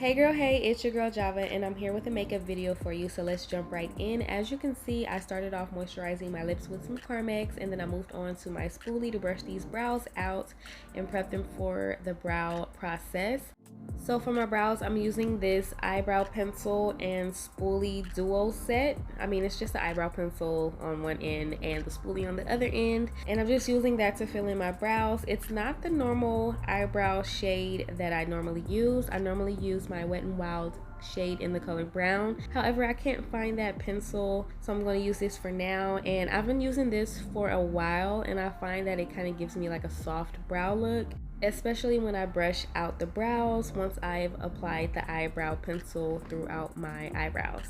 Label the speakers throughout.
Speaker 1: Hey girl, hey, it's your girl Java and I'm here with a makeup video for you, so let's jump right in. As you can see, I started off moisturizing my lips with some Carmex and then I moved on to my spoolie to brush these brows out and prep them for the brow process. So for my brows, I'm using this eyebrow pencil and spoolie duo set. I mean, it's just the eyebrow pencil on one end and the spoolie on the other end. And I'm just using that to fill in my brows. It's not the normal eyebrow shade that I normally use. I normally use my Wet n Wild shade in the color brown. However, I can't find that pencil, so I'm going to use this for now. And I've been using this for a while and I find that it kind of gives me like a soft brow look, especially when I brush out the brows once I've applied the eyebrow pencil throughout my eyebrows.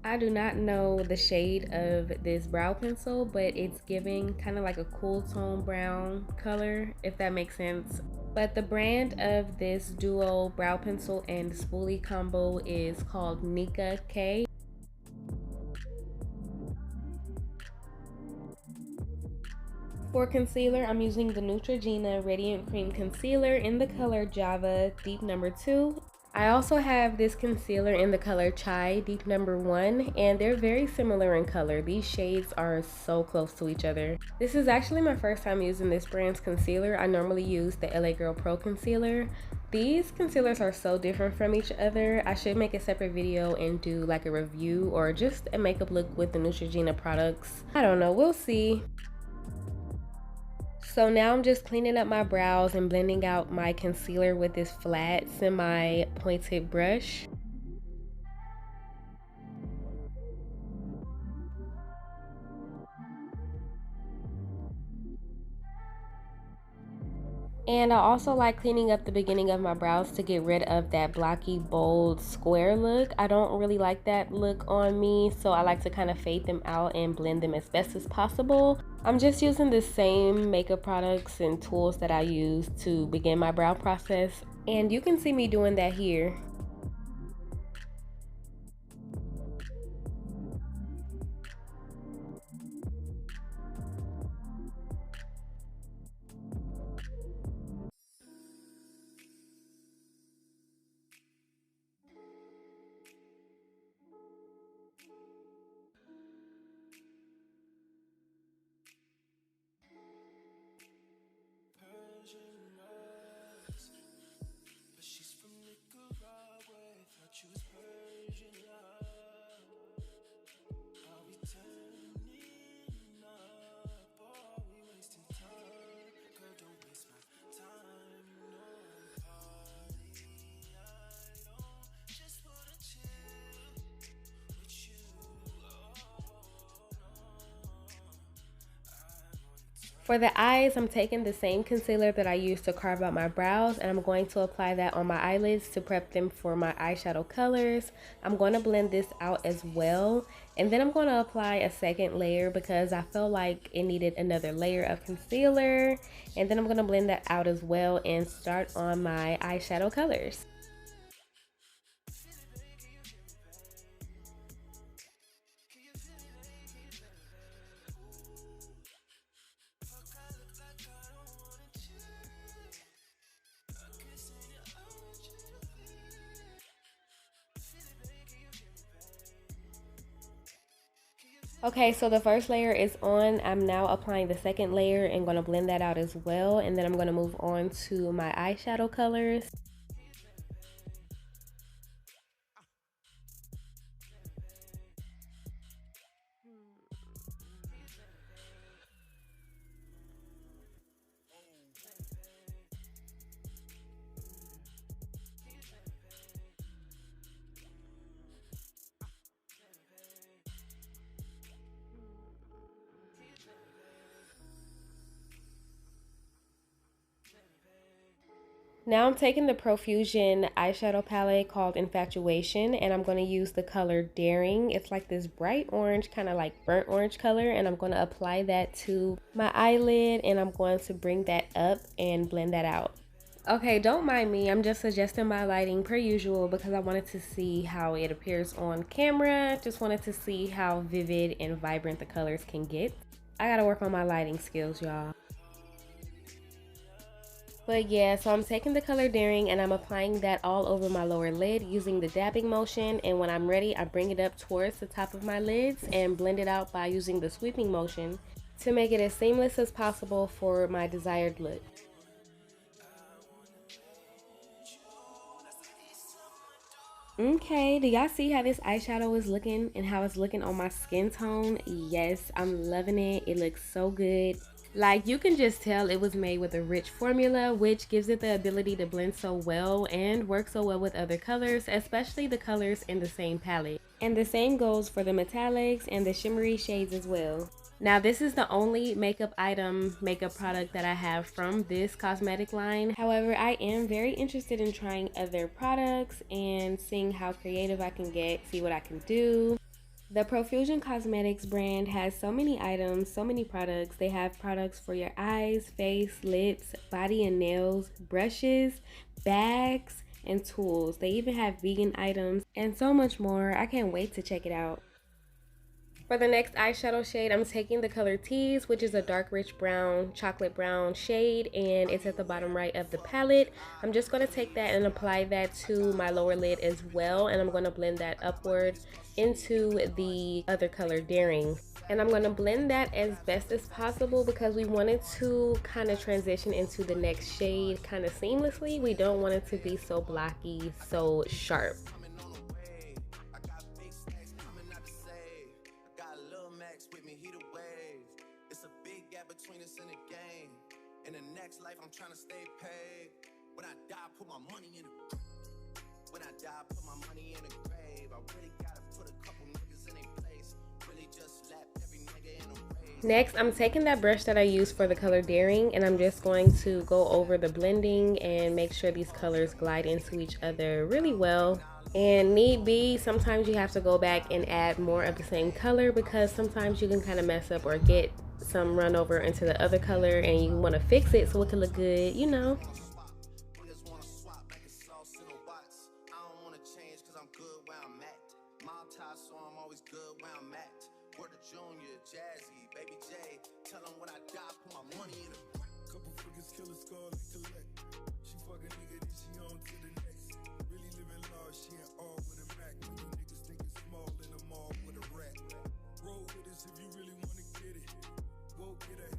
Speaker 1: I do not know the shade of this brow pencil, but it's giving kind of like a cool tone brown color, if that makes sense. But the brand of this duo brow pencil and spoolie combo is called Nika K. For concealer, I'm using the Neutrogena Radiant Cream Concealer in the color Java Deep Number 2. I also have this concealer in the color Chai Deep Number 1, and they're very similar in color. These shades are so close to each other. This is actually my first time using this brand's concealer. I normally use the LA Girl Pro Concealer. These concealers are so different from each other. I should make a separate video and do like a review or just a makeup look with the Neutrogena products. I don't know, we'll see. So now I'm just cleaning up my brows and blending out my concealer with this flat semi-pointed brush. And I also like cleaning up the beginning of my brows to get rid of that blocky, bold, square look. I don't really like that look on me, so I like to kind of fade them out and blend them as best as possible. I'm just using the same makeup products and tools that I use to begin my brow process, and you can see me doing that here. For the eyes, I'm taking the same concealer that I used to carve out my brows and I'm going to apply that on my eyelids to prep them for my eyeshadow colors. I'm going to blend this out as well, and then I'm going to apply a second layer because I felt like it needed another layer of concealer, and then I'm going to blend that out as well and start on my eyeshadow colors. Okay, so the first layer is on. I'm now applying the second layer and going to blend that out as well. And then I'm going to move on to my eyeshadow colors. Now I'm taking the Profusion eyeshadow palette called Infatuation, and I'm going to use the color Daring. It's like this bright orange, kind of like burnt orange color, and I'm going to apply that to my eyelid, and I'm going to bring that up and blend that out. Okay, don't mind me, I'm just adjusting my lighting per usual because I wanted to see how it appears on camera. Just wanted to see how vivid and vibrant the colors can get. I gotta work on my lighting skills, y'all. But yeah, so I'm taking the color Daring and I'm applying that all over my lower lid using the dabbing motion. And when I'm ready, I bring it up towards the top of my lids and blend it out by using the sweeping motion to make it as seamless as possible for my desired look. Okay, do y'all see how this eyeshadow is looking and how it's looking on my skin tone? Yes, I'm loving it. It looks so good. Like, you can just tell it was made with a rich formula, which gives it the ability to blend so well and work so well with other colors, especially the colors in the same palette. And the same goes for the metallics and the shimmery shades as well. Now, this is the only makeup product that I have from this cosmetic line. However, I am very interested in trying other products and seeing how creative I can get, see what I can do. The Profusion Cosmetics brand has so many items, so many products. They have products for your eyes, face, lips, body and nails, brushes, bags, and tools. They even have vegan items and so much more. I can't wait to check it out. For the next eyeshadow shade, I'm taking the color Tease, which is a dark rich brown, chocolate brown shade, and it's at the bottom right of the palette. I'm just going to take that and apply that to my lower lid as well, and I'm going to blend that upward into the other color Daring. And I'm going to blend that as best as possible because we want it to kind of transition into the next shade kind of seamlessly. We don't want it to be so blocky, so sharp.
Speaker 2: Between us in the game, in the next life I'm trying to stay paid. When I die, put my money in the when I die, put my money in the grave. I really gotta put a couple niggas in a place. Really just slap every nigga in a race.
Speaker 1: Next, I'm taking that brush that I used for the color Daring and I'm just going to go over the blending and make sure these colors glide into each other really well. And need be, sometimes you have to go back and add more of the same color because sometimes you can kind of mess up or get some run over into the other color and you want to fix it so it can look good, you know.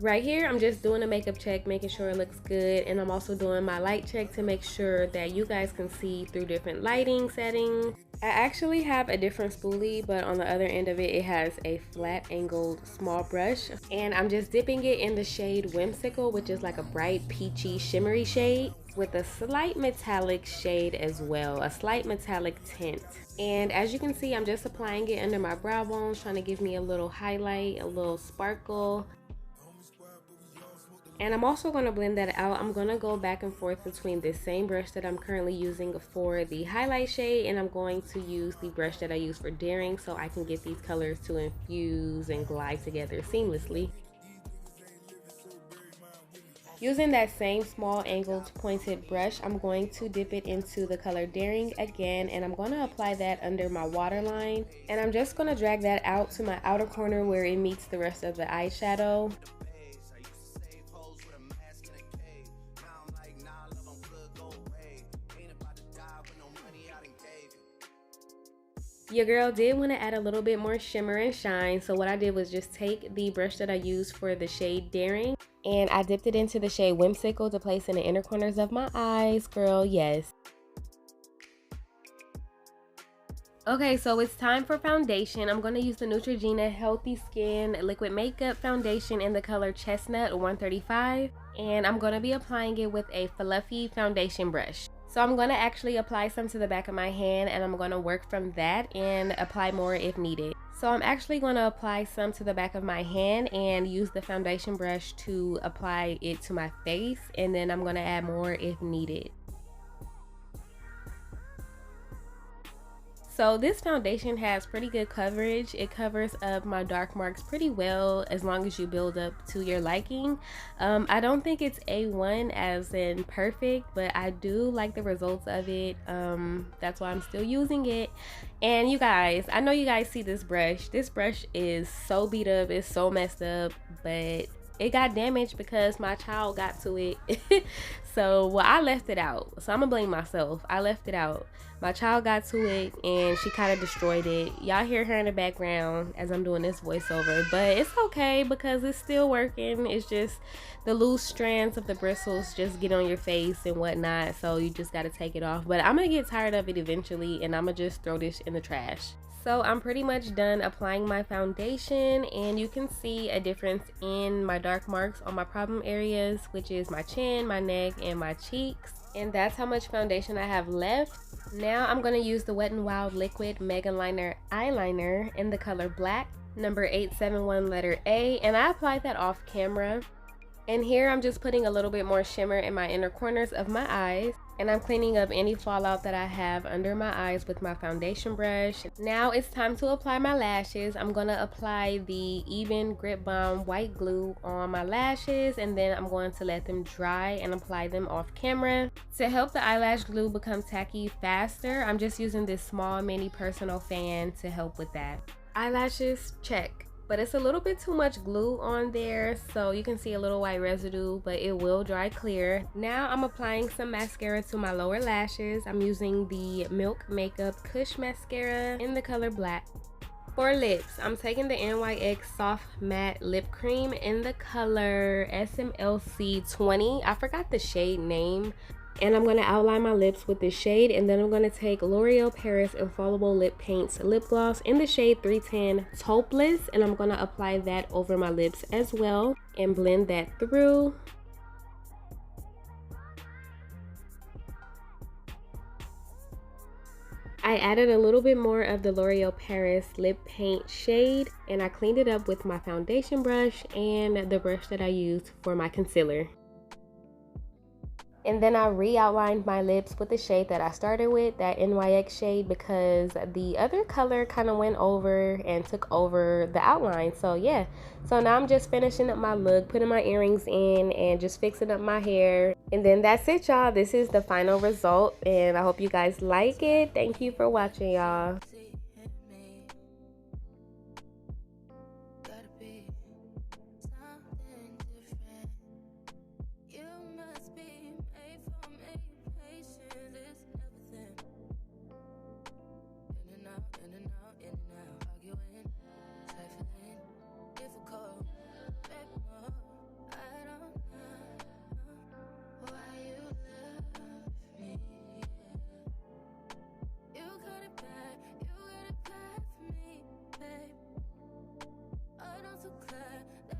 Speaker 1: Right here, I'm just doing a makeup check, making sure it looks good, and I'm also doing my light check to make sure that you guys can see through different lighting settings. I actually have a different spoolie, but on the other end of it, it has a flat angled small brush, and I'm just dipping it in the shade Whimsical, which is like a bright peachy shimmery shade with a slight metallic shade as well, a slight metallic tint. And as you can see, I'm just applying it under my brow bones, trying to give me a little highlight, a little sparkle. And I'm also going to blend that out. I'm going to go back and forth between this same brush that I'm currently using for the highlight shade, and I'm going to use the brush that I use for Daring so I can get these colors to infuse and glide together seamlessly. Using that same small angled pointed brush, I'm going to dip it into the color Daring again, and I'm going to apply that under my waterline. And I'm just going to drag that out to my outer corner where it meets the rest of the eyeshadow. Your girl did want to add a little bit more shimmer and shine, so what I did was just take the brush that I used for the shade Daring and I dipped it into the shade Whimsical to place in the inner corners of my eyes, girl, yes. Okay, so it's time for foundation. I'm going to use the Neutrogena Healthy Skin Liquid Makeup Foundation in the color Chestnut 135, and I'm going to be applying it with a fluffy foundation brush. So I'm going to actually apply some to the back of my hand, and I'm going to work from that and apply more if needed. So I'm actually going to apply some to the back of my hand and use the foundation brush to apply it to my face, and then I'm going to add more if needed. So this foundation has pretty good coverage. It covers up my dark marks pretty well as long as you build up to your liking. I don't think it's A1 as in perfect, but I do like the results of it. That's why I'm still using it. And you guys, I know you guys see this brush. This brush is so beat up, it's so messed up, but it got damaged because my child got to it. So, well, I left it out. So I'm gonna blame myself. I left it out. My child got to it and she kind of destroyed it. Y'all hear her in the background as I'm doing this voiceover, but it's okay because it's still working. It's just the loose strands of the bristles just get on your face and whatnot, so you just got to take it off. But I'm gonna get tired of it eventually and I'm gonna just throw this in the trash. So I'm pretty much done applying my foundation, and you can see a difference in my dark marks on my problem areas, which is my chin, my neck, and my cheeks. And that's how much foundation I have left. Now I'm going to use the Wet n Wild Liquid Mega Liner Eyeliner in the color black, number 871 letter A, and I applied that off camera. And here I'm just putting a little bit more shimmer in my inner corners of my eyes, and I'm cleaning up any fallout that I have under my eyes with my foundation brush. Now it's time to apply my lashes. I'm going to apply the Even Grip Balm white glue on my lashes, and then I'm going to let them dry and apply them off camera. To help the eyelash glue become tacky faster, I'm just using this small mini personal fan to help with that. Eyelashes, check. But it's a little bit too much glue on there, so you can see a little white residue, but it will dry clear. Now I'm applying some mascara to my lower lashes. I'm using the Milk Makeup Kush Mascara in the color black. For lips, I'm taking the NYX Soft Matte Lip Cream in the color SMLC 20. I forgot the shade name. And I'm going to outline my lips with this shade, and then I'm going to take L'Oreal Paris Infallible Lip Paints Lip Gloss in the shade 310 Taupeless, and I'm going to apply that over my lips as well and blend that through. I added a little bit more of the L'Oreal Paris Lip Paint shade, and I cleaned it up with my foundation brush and the brush that I used for my concealer. And then I re-outlined my lips with the shade that I started with, that NYX shade, because the other color kind of went over and took over the outline. So yeah, so now I'm just finishing up my look, putting my earrings in and just fixing up my hair. And then that's it, y'all. This is the final result, and I hope you guys like it. Thank you for watching, y'all.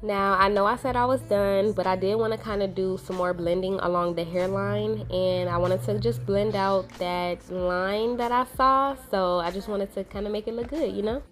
Speaker 1: Now, I know I said I was done, but I did want to kind of do some more blending along the hairline, and I wanted to just blend out that line that I saw, so I just wanted to kind of make it look good, you know?